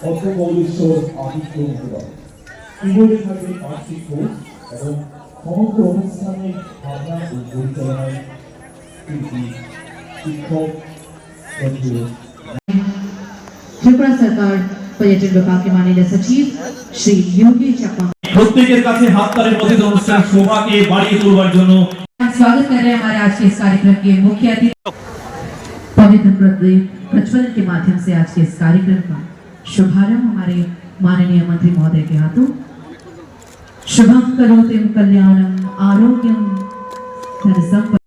অর্থমৌলেশ্বর আদিত্য মুখোপাধ্যায়। কিবোর্ডে থাকবে আর্থিক কোচ এবং সমগ্র অনুষ্ঠানের ভাবনা ও পরিচালনায় শিক্ষক त्रिपुरा सरकार पर्यटन विभाग के माननीय सचिव श्री योगी चकमा প্রত্যেকের কাছে হাততালির মধ্যে অনুষ্ঠান শোভাকে বাড়িয়ে তোলবার জন্য स्वागत कर रहे हैं हमारे आज के इस कार्यक्रम के मुख्य अतिथि। पवित्र प्रज्वलन के माध्यम से आज के इस कार्यक्रम का शुभारंभ हमारे माननीय मंत्री महोदय के हाथों। शुभम करोति कल्याणम आरोग्यम धनसंपदा।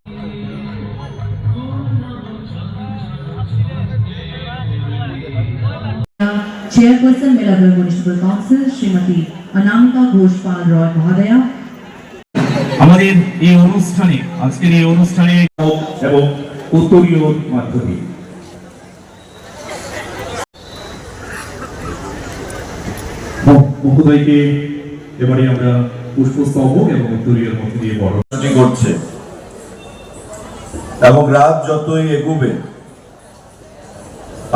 Chairperson Melaghar municipal council Shrimati Anamika Ghoshpal Roy महोदया। আমাদের এই অনুষ্ঠানে আজকের এই অনুষ্ঠানে এবং উত্তরীয় মাধ্যমে মহোদয়কে এবারে আমরা পুষ্পস্তবক এবং উত্তরীয়ের মধ্যে দিয়ে বরণ করছে এবং রাত যতই এগোবে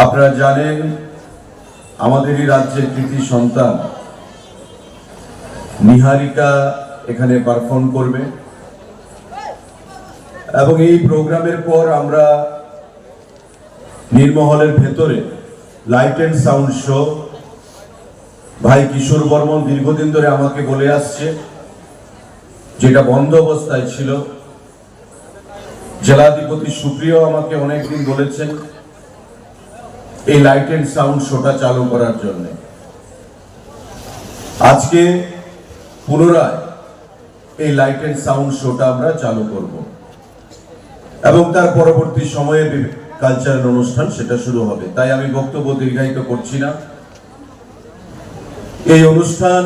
আপনারা জানেন আমাদেরই রাজ্যের কৃতি সন্তান নিহারিকা এখানে পারফর্ম করবে এবং এই প্রোগ্রামের পর আমরা নির্মহলের ভেতরে লাইট এন্ড সাউন্ড শো ভাই কিশোর বর্মন দীর্ঘদিন ধরে আমাকে বলে আসছে, যেটা বন্ধ অবস্থায় ছিল। জেলাধিপতি সুপ্রিয় আমাকে অনেকদিন বলেছেন এই লাইট এন্ড সাউন্ড শোটা চালু করার জন্য। আজকে পুনরায় এই লাইট এন্ড সাউন্ড শোটা আমরা চালু করব এবং তার পরবর্তী সময়ে কালচারাল অনুষ্ঠান সেটা শুরু হবে। তাই আমি বক্তব্য দীর্ঘায়িত করছি না। এই অনুষ্ঠান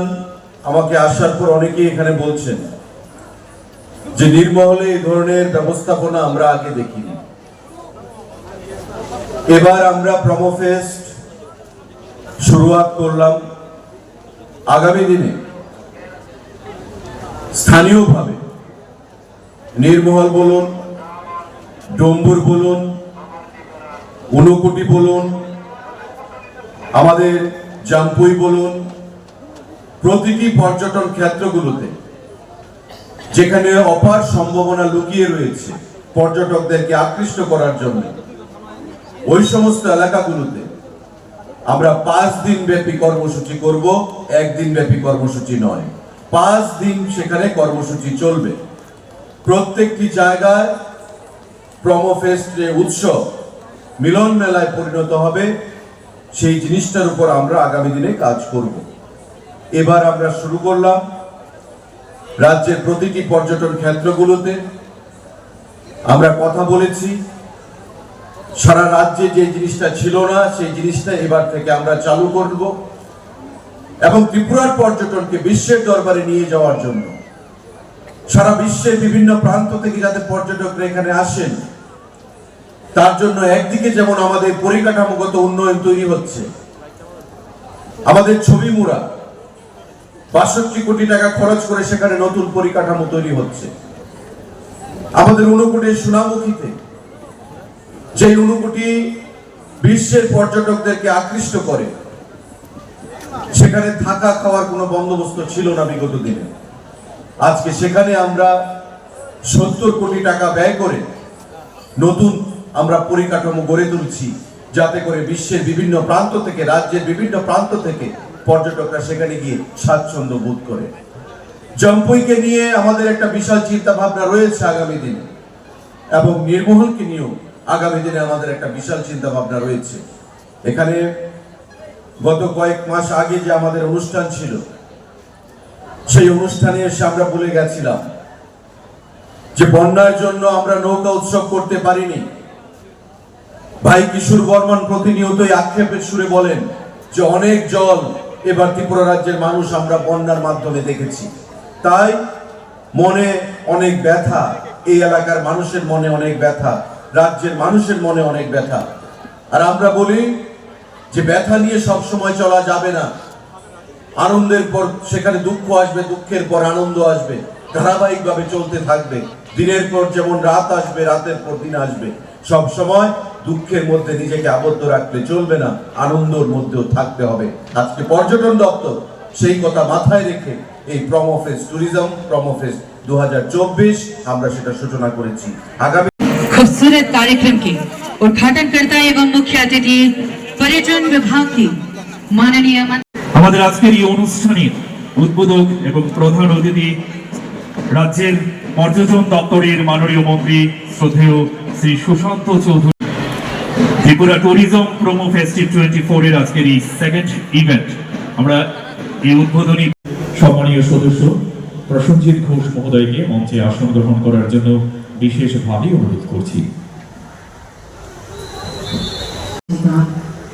আমাকে আসার পর অনেকেই এখানে বলছেন যে নির্মহলে এই ধরনের ব্যবস্থাপনা আমরা আগে দেখিনি। এবার আমরা প্রমোফেস্ট শুরুয়াত করলাম। আগামী দিনে স্থানীয়ভাবে নির্মহল বলুন, ডম্বুর বলুন, ঊনকোটি বলুন, আমাদের জাম্পুই বলুন, প্রতিটি পর্যটন ক্ষেত্রগুলোতে যেখানে অপার সম্ভাবনা লুকিয়ে রয়েছে পর্যটকদেরকে আকৃষ্ট করার জন্য, ওই সমস্ত এলাকাগুলোতে আমরা 5 দিন ব্যাপী কর্মসূচি করব। 1 দিন ব্যাপী কর্মসূচি নয়, 5 দিন সেখানে কর্মসূচি চলবে। প্রত্যেকটি জায়গায় প্রমোফেস্ট উৎসব মিলন মেলায় পরিণত হবে, সেই জিনিসটার উপর আমরা আগামী দিনে কাজ করব। এবার আমরা শুরু করলাম রাজ্যের প্রতিটি পর্যটন ক্ষেত্রগুলোতে। আমরা কথা বলেছি সারা রাজ্যে যে জিনিসটা ছিল না সেই জিনিসটা এবার থেকে আমরা চালু করব এবং ত্রিপুরার পর্যটনকে বিশ্বের দরবারে নিয়ে যাওয়ার জন্য সারা বিশ্বের বিভিন্ন প্রান্ত থেকে যাতে পর্যটকরা এখানে আসেন, তার জন্য একদিকে যেমন আমাদের পরিকাঠামোগত উন্নয়ন তৈরি হচ্ছে, আমাদের ছবি মুড়া ৬২ কোটি টাকা খরচ করে সেখানে নতুন পরিকাঠামো তৈরি হচ্ছে। আমাদের ঊনকোটির সোনামুখীতে যে ঊনকোটি বিশ্বের পর্যটকদেরকে আকৃষ্ট করে, সেখানে থাকা খাওয়ার কোনো বন্দোবস্ত ছিল না বিগত দিনে। আজকে সেখানে আমরা ৭০ কোটি টাকা ব্যয় করে নতুন আমরা পরিকাঠামো গড়ে তুলছি, যাতে করে বিশ্বের বিভিন্ন প্রান্ত থেকে, রাজ্যের বিভিন্ন প্রান্ত থেকে পর্যটকরা সেখানে গিয়ে স্বাচ্ছন্দ্য বোধ করে। জম্পুইকে নিয়ে আমাদের একটা বিশাল চিন্তা ভাবনা রয়েছে আগামী দিনে, এবং নির্মহলকে নিয়েও আগামী দিনে আমাদের একটা বিশাল চিন্তা ভাবনা রয়েছে। এখানে গত কয়েক মাস আগে যে আমাদের অনুষ্ঠান ছিল, সেই অনুষ্ঠানে এসে আমরা বলে গেছিলাম যে বন্যার জন্য আমরা নৌকা উৎসব করতে পারিনি। ভাই কিশোর বর্মন প্রতিনিয়তই আক্ষেপের সুরে বলেন যে অনেক জল এবার ত্রিপুরা রাজ্যের মানুষ আমরা বন্যার মাধ্যমে দেখেছি। তাই মনে অনেক ব্যথা, এই এলাকার মানুষের মনে অনেক ব্যথা, রাজ্যের মানুষের মনে অনেক ব্যথা। আর আমরা বলি যে ব্যথা নিয়ে সব সময় চলা যাবে না। আনন্দের পর সেখানে দুঃখ আসবে, দুঃখের পর আনন্দ আসবে, ধারাবাহিকভাবে চলতে থাকবে। দিনের পর যেমন রাত আসবে, রাতের পর দিন আসবে। সব সময় দুঃখের মধ্যে নিজেকে আবদ্ধ রাখলে চলবে না, আনন্দের মধ্যেও থাকতে হবে। আজকে পর্যটন দপ্তর সেই কথা মাথায় রেখে এই প্রমোফেস ট্যুরিজম প্রমোফেস 2024 আমরা সেটা সূচনা করেছি। আগামী खूबसूरत कार्यक्रम के उद्घाटनकर्ता एवं मुख्य अतिथि पर्यटन विभाग की माननीय আমাদের আজকের এই অনুষ্ঠানের উদ্বোধক এবং প্রধান অতিথি রাজ্যের পর্যটন দপ্তরের মাননীয় মন্ত্রী শ্রদ্ধেয় Shri Sushanta Chowdhury. Tripura tourism promo festive 24 এর আজকের এই সেকেন্ড ইভেন্ট আমরা এই উদ্বোধনী সম্মানীয় সদস্য প্রসঞ্জিৎ ঘোষ মহোদয়কে মঞ্চে আসন গ্রহণ করার জন্য বিশেষভাবে অনুরোধ করছি।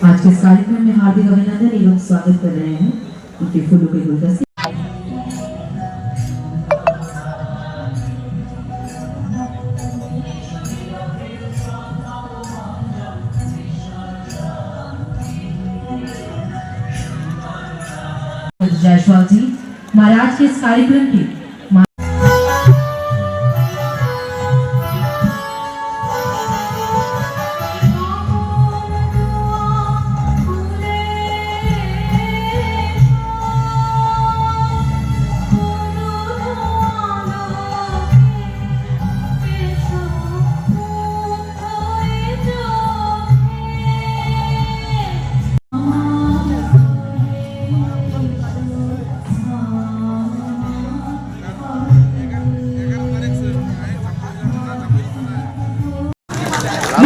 आज के इस कार्यक्रम में हार्दिक अभिनंदन एवं स्वागत कर रहे हैं उनके फूलों के गुलदस्ते। जायसवाल जी महाराज के इस कार्यक्रम की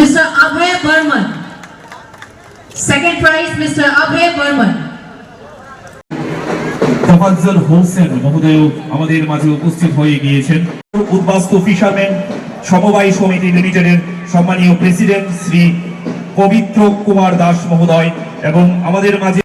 Mr. Abhay Burman. Second prize, Mr. Abhay Burman. Tafazzal Hossain মহোদয় আমাদের মাঝে উপস্থিত হয়ে গিয়েছেন। উদ্বাস্তু ফিশারম্যান সমবায় সমিতি লিমিটেডের সম্মানীয় প্রেসিডেন্ট শ্রী পবিত্র কুমার দাস মহোদয় এবং আমাদের মাঝে